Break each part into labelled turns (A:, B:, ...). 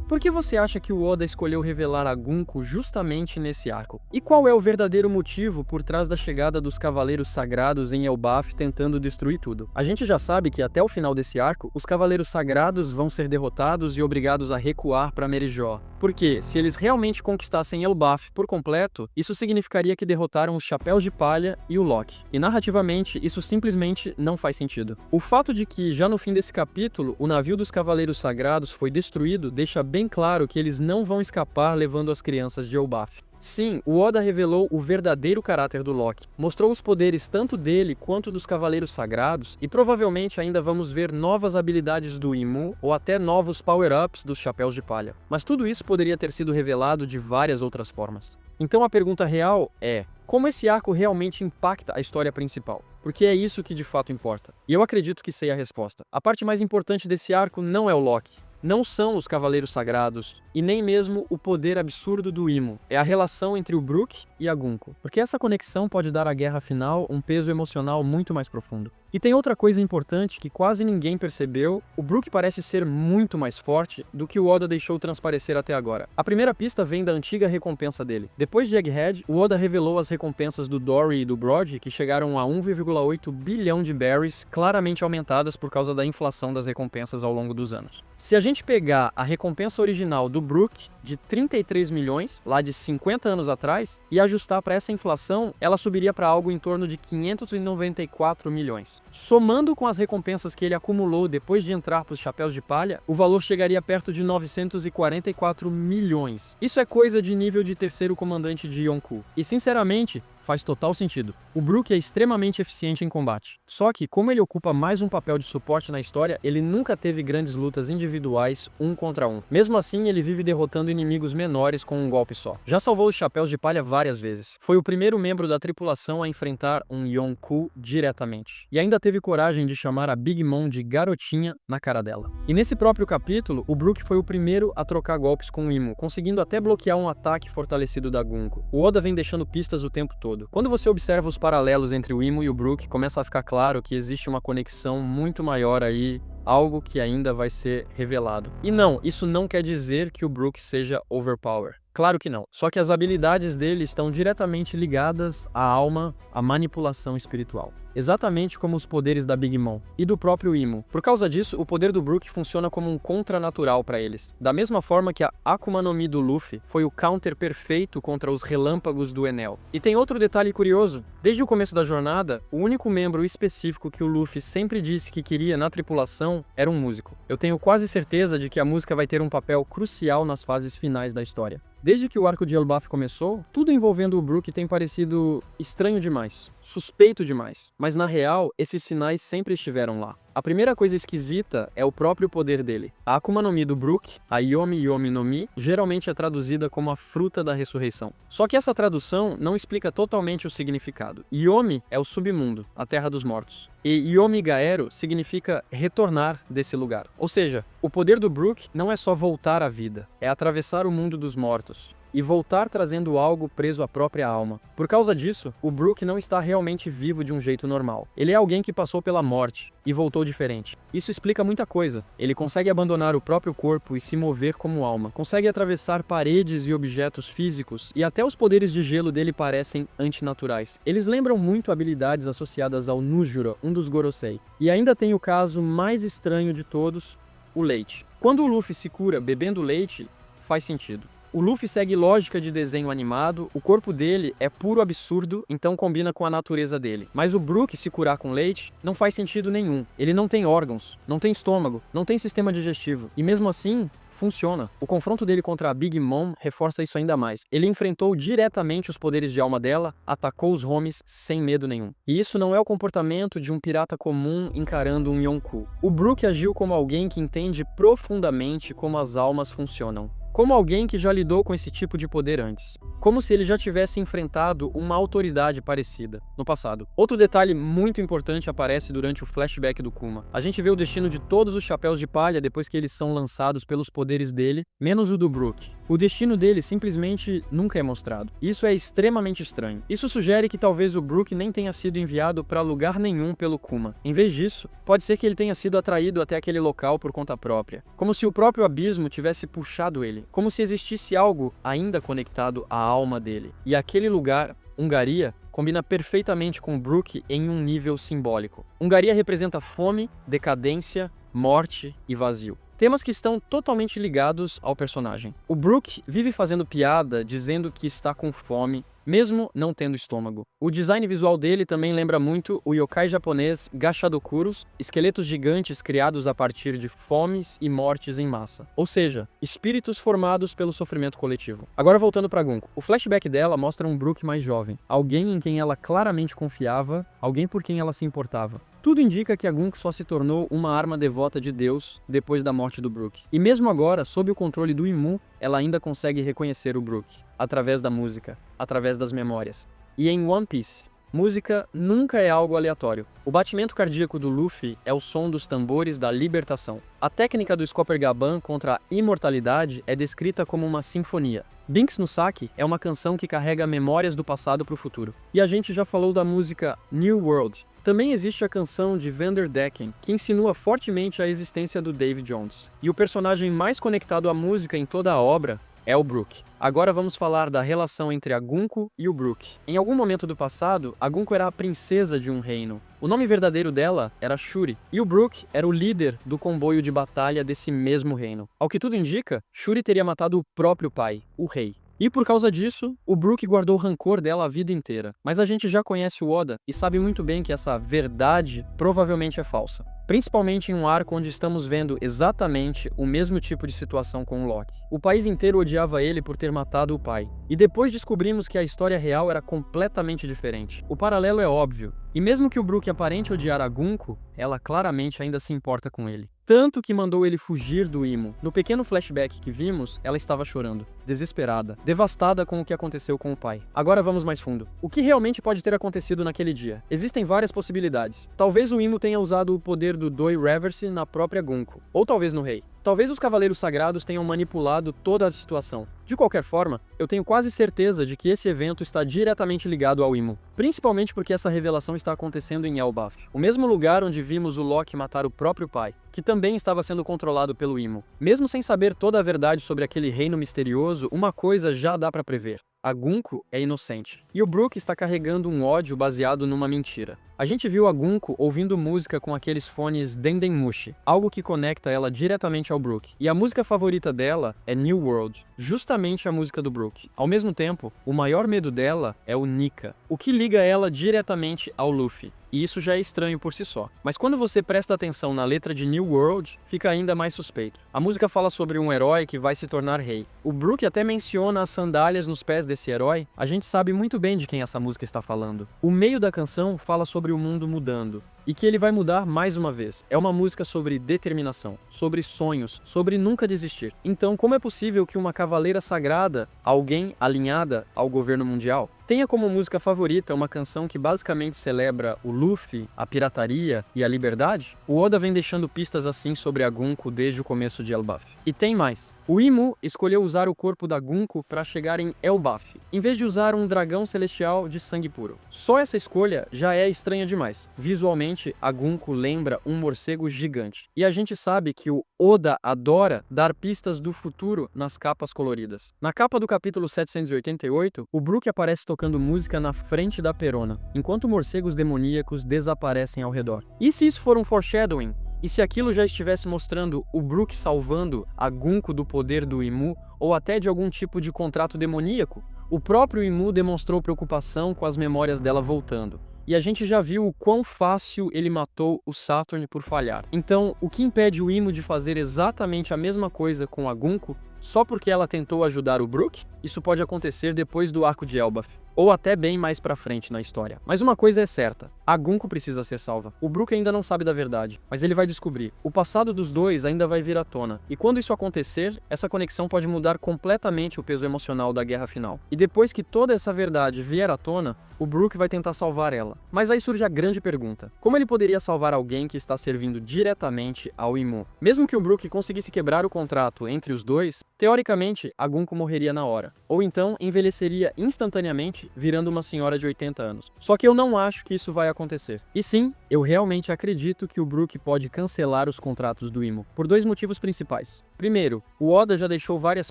A: Por que você acha que o Oda escolheu revelar a Gunko justamente nesse arco? E qual é o verdadeiro motivo por trás da chegada dos Cavaleiros Sagrados em Elbaf tentando destruir tudo? A gente já sabe que até o final desse arco, os Cavaleiros Sagrados vão ser derrotados e obrigados a recuar para Merijó. Porque, se eles realmente conquistassem Elbaf por completo, isso significaria que derrotaram os Chapéus de Palha e o Loki. E narrativamente, isso simplesmente não faz sentido. O fato de que, já no fim desse capítulo, o navio dos Cavaleiros Sagrados foi destruído deixa bem claro que eles não vão escapar levando as crianças de Elbaf. Sim, o Oda revelou o verdadeiro caráter do Loki, mostrou os poderes tanto dele quanto dos Cavaleiros Sagrados e provavelmente ainda vamos ver novas habilidades do Imu ou até novos power-ups dos Chapéus de Palha. Mas tudo isso poderia ter sido revelado de várias outras formas. Então a pergunta real é: como esse arco realmente impacta a história principal? Porque é isso que de fato importa. E eu acredito que sei a resposta. A parte mais importante desse arco não é o Loki. Não são os Cavaleiros Sagrados, e nem mesmo o poder absurdo do Imo. É a relação entre o Brook e a Gunko. Porque essa conexão pode dar à guerra final um peso emocional muito mais profundo. E tem outra coisa importante que quase ninguém percebeu: o Brook parece ser muito mais forte do que o Oda deixou transparecer até agora. A primeira pista vem da antiga recompensa dele. Depois de Egghead, o Oda revelou as recompensas do Dory e do Brody, que chegaram a 1,8 bilhão de berries, claramente aumentadas por causa da inflação das recompensas ao longo dos anos. Se a gente pegar a recompensa original do Brook, de 33 milhões, lá de 50 anos atrás, e ajustar para essa inflação, ela subiria para algo em torno de 594 milhões. Somando com as recompensas que ele acumulou depois de entrar para os Chapéus de Palha, o valor chegaria perto de 944 milhões. Isso é coisa de nível de terceiro comandante de Yonkou. E sinceramente, faz total sentido. O Brook é extremamente eficiente em combate. Só que, como ele ocupa mais um papel de suporte na história, ele nunca teve grandes lutas individuais, um contra um. Mesmo assim, ele vive derrotando inimigos menores com um golpe só. Já salvou os Chapéus de Palha várias vezes. Foi o primeiro membro da tripulação a enfrentar um Yonkou diretamente. E ainda teve coragem de chamar a Big Mom de garotinha na cara dela. E nesse próprio capítulo, o Brook foi o primeiro a trocar golpes com o Imo, conseguindo até bloquear um ataque fortalecido da Gunko. O Oda vem deixando pistas o tempo todo. Quando você observa os paralelos entre o Imo e o Brook, começa a ficar claro que existe uma conexão muito maior aí, algo que ainda vai ser revelado. E não, isso não quer dizer que o Brook seja overpower. Claro que não. Só que as habilidades dele estão diretamente ligadas à alma, à manipulação espiritual. Exatamente como os poderes da Big Mom e do próprio Imo. Por causa disso, o poder do Brook funciona como um contranatural para eles. Da mesma forma que a Akuma no Mi do Luffy foi o counter perfeito contra os relâmpagos do Enel. E tem outro detalhe curioso. Desde o começo da jornada, o único membro específico que o Luffy sempre disse que queria na tripulação era um músico. Eu tenho quase certeza de que a música vai ter um papel crucial nas fases finais da história. Desde que o arco de Elbaf começou, tudo envolvendo o Brook tem parecido estranho demais, suspeito demais. Mas na real, esses sinais sempre estiveram lá. A primeira coisa esquisita é o próprio poder dele. A Akuma no Mi do Brook, a Yomi Yomi no Mi, geralmente é traduzida como a fruta da ressurreição. Só que essa tradução não explica totalmente o significado. Yomi é o submundo, a terra dos mortos. E Yomi Gaero significa retornar desse lugar. Ou seja, o poder do Brook não é só voltar à vida, é atravessar o mundo dos mortos e voltar trazendo algo preso à própria alma. Por causa disso, o Brook não está realmente vivo de um jeito normal. Ele é alguém que passou pela morte e voltou diferente. Isso explica muita coisa. Ele consegue abandonar o próprio corpo e se mover como alma. Consegue atravessar paredes e objetos físicos, e até os poderes de gelo dele parecem antinaturais. Eles lembram muito habilidades associadas ao Nujura, um dos Gorosei. E ainda tem o caso mais estranho de todos, o leite. Quando o Luffy se cura bebendo leite, faz sentido. O Luffy segue lógica de desenho animado, o corpo dele é puro absurdo, então combina com a natureza dele. Mas o Brook se curar com leite não faz sentido nenhum. Ele não tem órgãos, não tem estômago, não tem sistema digestivo. E mesmo assim, funciona. O confronto dele contra a Big Mom reforça isso ainda mais. Ele enfrentou diretamente os poderes de alma dela, atacou os homies sem medo nenhum. E isso não é o comportamento de um pirata comum encarando um Yonkou. O Brook agiu como alguém que entende profundamente como as almas funcionam. Como alguém que já lidou com esse tipo de poder antes. como se ele já tivesse enfrentado uma autoridade parecida no passado. Outro detalhe muito importante aparece durante o flashback do Kuma. A gente vê o destino de todos os chapéus de palha depois que eles são lançados pelos poderes dele, menos o do Brook. O destino dele simplesmente nunca é mostrado. Isso é extremamente estranho. Isso sugere que talvez o Brook nem tenha sido enviado para lugar nenhum pelo Kuma. Em vez disso, pode ser que ele tenha sido atraído até aquele local por conta própria. Como se o próprio abismo tivesse puxado ele. Como se existisse algo ainda conectado à alma dele. E aquele lugar, Hungaria, combina perfeitamente com Brook em um nível simbólico. Hungaria representa fome, decadência, morte e vazio. Temas que estão totalmente ligados ao personagem. O Brook vive fazendo piada, dizendo que está com fome, mesmo não tendo estômago. O design visual dele também lembra muito o yokai japonês Gashadokuros, esqueletos gigantes criados a partir de fomes e mortes em massa. Ou seja, espíritos formados pelo sofrimento coletivo. Agora voltando para Gunko. O flashback dela mostra um Brook mais jovem. Alguém em quem ela claramente confiava, alguém por quem ela se importava. Tudo indica que a Gunko só se tornou uma arma devota de Deus depois da morte do Brook. E mesmo agora, sob o controle do Imu, ela ainda consegue reconhecer o Brook, através da música, através das memórias. E em One Piece, música nunca é algo aleatório. O batimento cardíaco do Luffy é o som dos tambores da libertação. A técnica do Scopper Gaban contra a imortalidade é descrita como uma sinfonia. Binks no Saki é uma canção que carrega memórias do passado para o futuro. E a gente já falou da música New World. Também existe a canção de Vanderdecken, que insinua fortemente a existência do Davy Jones. E o personagem mais conectado à música em toda a obra é o Brook. Agora vamos falar da relação entre a Gunko e o Brook. Em algum momento do passado, a Gunko era a princesa de um reino. O nome verdadeiro dela era Shuri, e o Brook era o líder do comboio de batalha desse mesmo reino. Ao que tudo indica, Shuri teria matado o próprio pai, o rei. E por causa disso, o Brook guardou rancor dela a vida inteira. Mas a gente já conhece o Oda e sabe muito bem que essa verdade provavelmente é falsa. Principalmente em um arco onde estamos vendo exatamente o mesmo tipo de situação com o Loki. O país inteiro odiava ele por ter matado o pai. E depois descobrimos que a história real era completamente diferente. O paralelo é óbvio. E mesmo que o Brook aparente odiar a Gunko, ela claramente ainda se importa com ele. Tanto que mandou ele fugir do Imo. No pequeno flashback que vimos, ela estava chorando, desesperada, devastada com o que aconteceu com o pai. Agora vamos mais fundo. O que realmente pode ter acontecido naquele dia? Existem várias possibilidades. Talvez o Imo tenha usado o poder do Doi Reverse na própria Gunko, ou talvez no rei. Talvez os Cavaleiros Sagrados tenham manipulado toda a situação. De qualquer forma, eu tenho quase certeza de que esse evento está diretamente ligado ao Imu. Principalmente porque essa revelação está acontecendo em Elbaf, o mesmo lugar onde vimos o Loki matar o próprio pai, que também estava sendo controlado pelo Imu. Mesmo sem saber toda a verdade sobre aquele reino misterioso, uma coisa já dá pra prever. A Gunko é inocente, e o Brook está carregando um ódio baseado numa mentira. A gente viu a Gunko ouvindo música com aqueles fones Dendenmushi, algo que conecta ela diretamente ao Brook. E a música favorita dela é New World, justamente a música do Brook. Ao mesmo tempo, o maior medo dela é o Nika, o que liga ela diretamente ao Luffy. E isso já é estranho por si só. Mas quando você presta atenção na letra de New World, fica ainda mais suspeito. A música fala sobre um herói que vai se tornar rei. O Brook até menciona as sandálias nos pés desse herói. A gente sabe muito bem de quem essa música está falando. O meio da canção fala sobre o mundo mudando. E que ele vai mudar mais uma vez. É uma música sobre determinação, sobre sonhos, sobre nunca desistir. Então, como é possível que uma cavaleira sagrada, alguém alinhada ao governo mundial, tenha como música favorita uma canção que basicamente celebra o Luffy, a pirataria e a liberdade? O Oda vem deixando pistas assim sobre a Gunko desde o começo de Elbaf. E tem mais. O Imu escolheu usar o corpo da Gunko para chegar em Elbaf, em vez de usar um dragão celestial de sangue puro. Só essa escolha já é estranha demais. Visualmente, a Gunko lembra um morcego gigante. E a gente sabe que o Oda adora dar pistas do futuro nas capas coloridas. Na capa do capítulo 788, o Brook aparece tocando música na frente da Perona, enquanto morcegos demoníacos desaparecem ao redor. E se isso for um foreshadowing? E se aquilo já estivesse mostrando o Brook salvando a Gunko do poder do Imu, ou até de algum tipo de contrato demoníaco? O próprio Imu demonstrou preocupação com as memórias dela voltando. E a gente já viu o quão fácil ele matou o Saturn por falhar. Então, o que impede o Imu de fazer exatamente a mesma coisa com a Gunko só porque ela tentou ajudar o Brook? Isso pode acontecer depois do arco de Elbaf. ou até bem mais pra frente na história. Mas uma coisa é certa, a Gunko precisa ser salva. O Brook ainda não sabe da verdade, mas ele vai descobrir. O passado dos dois ainda vai vir à tona, e quando isso acontecer, essa conexão pode mudar completamente o peso emocional da guerra final. E depois que toda essa verdade vier à tona, o Brook vai tentar salvar ela. Mas aí surge a grande pergunta: como ele poderia salvar alguém que está servindo diretamente ao Imu? Mesmo que o Brook conseguisse quebrar o contrato entre os dois, teoricamente, a Gunko morreria na hora. Ou então, envelheceria instantaneamente, virando uma senhora de 80 anos. Só que eu não acho que isso vai acontecer. E sim, eu realmente acredito que o Brook pode cancelar os contratos do Imu, por dois motivos principais. Primeiro, o Oda já deixou várias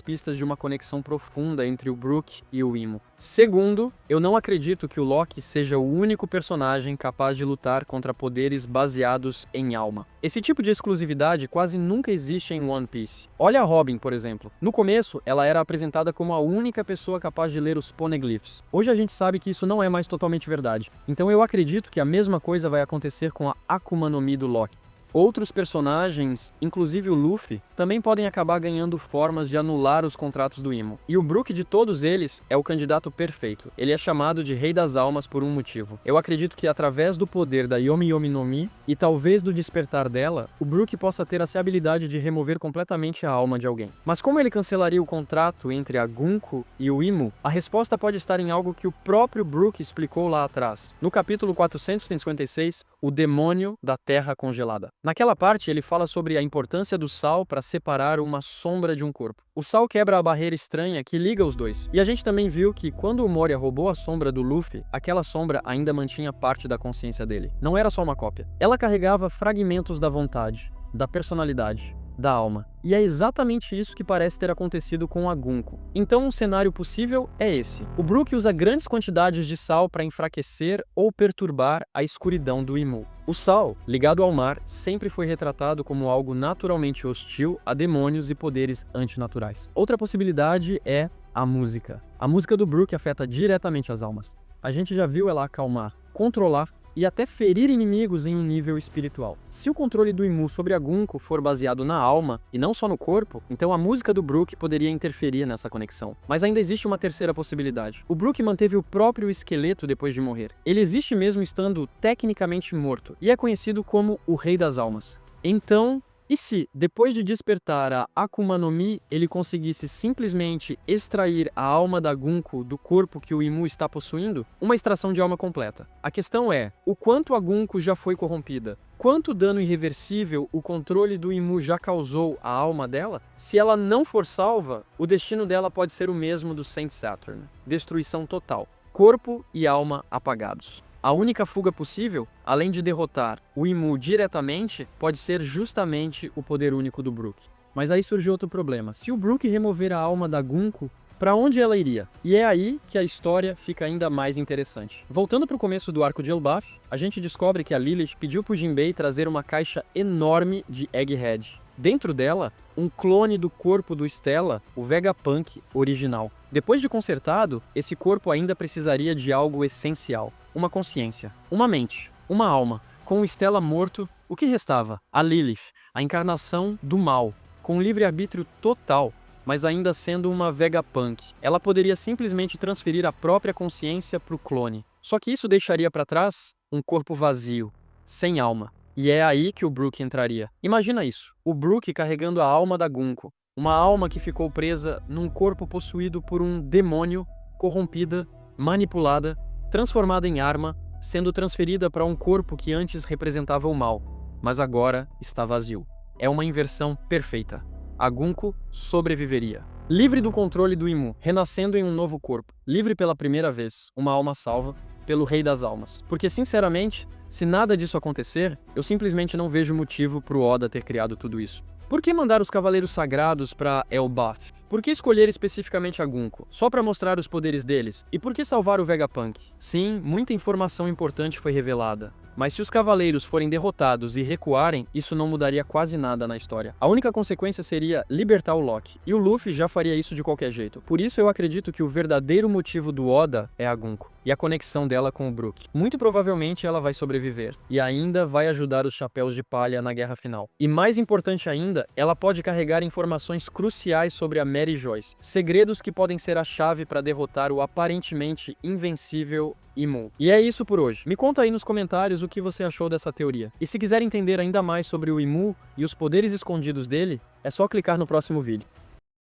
A: pistas de uma conexão profunda entre o Brook e o Imu. Segundo, eu não acredito que o Loki seja o único personagem capaz de lutar contra poderes baseados em alma. Esse tipo de exclusividade quase nunca existe em One Piece. Olha a Robin, por exemplo. No começo, ela era apresentada como a única pessoa capaz de ler os poneglyphs. Hoje a gente sabe que isso não é mais totalmente verdade. Então eu acredito que a mesma coisa vai acontecer com a Akuma no Mi do Loki. Outros personagens, inclusive o Luffy, também podem acabar ganhando formas de anular os contratos do Imu. E o Brook de todos eles é o candidato perfeito. Ele é chamado de Rei das Almas por um motivo. Eu acredito que através do poder da Yomi Yomi no Mi, e talvez do despertar dela, o Brook possa ter essa habilidade de remover completamente a alma de alguém. Mas como ele cancelaria o contrato entre a Gunko e o Imu? A resposta pode estar em algo que o próprio Brook explicou lá atrás. No capítulo 456, o demônio da terra congelada. Naquela parte, ele fala sobre a importância do sal para separar uma sombra de um corpo. O sal quebra a barreira estranha que liga os dois. E a gente também viu que quando o Moria roubou a sombra do Luffy, aquela sombra ainda mantinha parte da consciência dele. Não era só uma cópia. Ela carregava fragmentos da vontade, da personalidade, da alma. E é exatamente isso que parece ter acontecido com a Gunko. Então um cenário possível é esse. O Brook usa grandes quantidades de sal para enfraquecer ou perturbar a escuridão do Imu. O sal, ligado ao mar, sempre foi retratado como algo naturalmente hostil a demônios e poderes antinaturais. Outra possibilidade é a música. A música do Brook afeta diretamente as almas. A gente já viu ela acalmar, controlar e até ferir inimigos em um nível espiritual. Se o controle do Imu sobre a Gunko for baseado na alma e não só no corpo, então a música do Brook poderia interferir nessa conexão. Mas ainda existe uma terceira possibilidade. O Brook manteve o próprio esqueleto depois de morrer. Ele existe mesmo estando tecnicamente morto e é conhecido como o Rei das Almas. Então, e se, depois de despertar a Akuma no Mi, ele conseguisse simplesmente extrair a alma da Gunko do corpo que o Imu está possuindo? Uma extração de alma completa. A questão é, o quanto a Gunko já foi corrompida? Quanto dano irreversível o controle do Imu já causou à alma dela? Se ela não for salva, o destino dela pode ser o mesmo do Saint Saturn. Destruição total. Corpo e alma apagados. A única fuga possível, além de derrotar o Imu diretamente, pode ser justamente o poder único do Brook. Mas aí surge outro problema. Se o Brook remover a alma da Gunko, para onde ela iria? E é aí que a história fica ainda mais interessante. Voltando para o começo do arco de Elbaf, a gente descobre que a Lilith pediu para o Jinbei trazer uma caixa enorme de Egghead. Dentro dela, um clone do corpo do Stella, o Vegapunk original. Depois de consertado, esse corpo ainda precisaria de algo essencial. Uma consciência, uma mente, uma alma. Com o Stella morto, o que restava? A Lilith, a encarnação do mal, com livre-arbítrio total, mas ainda sendo uma Vegapunk. Ela poderia simplesmente transferir a própria consciência para o clone. Só que isso deixaria para trás um corpo vazio, sem alma. E é aí que o Brook entraria. Imagina isso, o Brook carregando a alma da Gunko, uma alma que ficou presa num corpo possuído por um demônio, corrompida, manipulada, transformada em arma, sendo transferida para um corpo que antes representava o mal, mas agora está vazio. É uma inversão perfeita. A Gunko sobreviveria. Livre do controle do Imu, renascendo em um novo corpo, livre pela primeira vez, uma alma salva, pelo Rei das Almas. Porque, sinceramente, se nada disso acontecer, eu simplesmente não vejo motivo pro Oda ter criado tudo isso. Por que mandar os Cavaleiros Sagrados para Elbaf? Por que escolher especificamente a Gunko? Só para mostrar os poderes deles? E por que salvar o Vegapunk? Sim, muita informação importante foi revelada. Mas se os cavaleiros forem derrotados e recuarem, isso não mudaria quase nada na história. A única consequência seria libertar o Loki. E o Luffy já faria isso de qualquer jeito. Por isso eu acredito que o verdadeiro motivo do Oda é a Gunko. e a conexão dela com o Brook. Muito provavelmente ela vai sobreviver, e ainda vai ajudar os Chapéus de Palha na guerra final. E mais importante ainda, ela pode carregar informações cruciais sobre a Mary Joyce, segredos que podem ser a chave para derrotar o aparentemente invencível Imu. E é isso por hoje. Me conta aí nos comentários o que você achou dessa teoria. E se quiser entender ainda mais sobre o Imu e os poderes escondidos dele, é só clicar no próximo vídeo.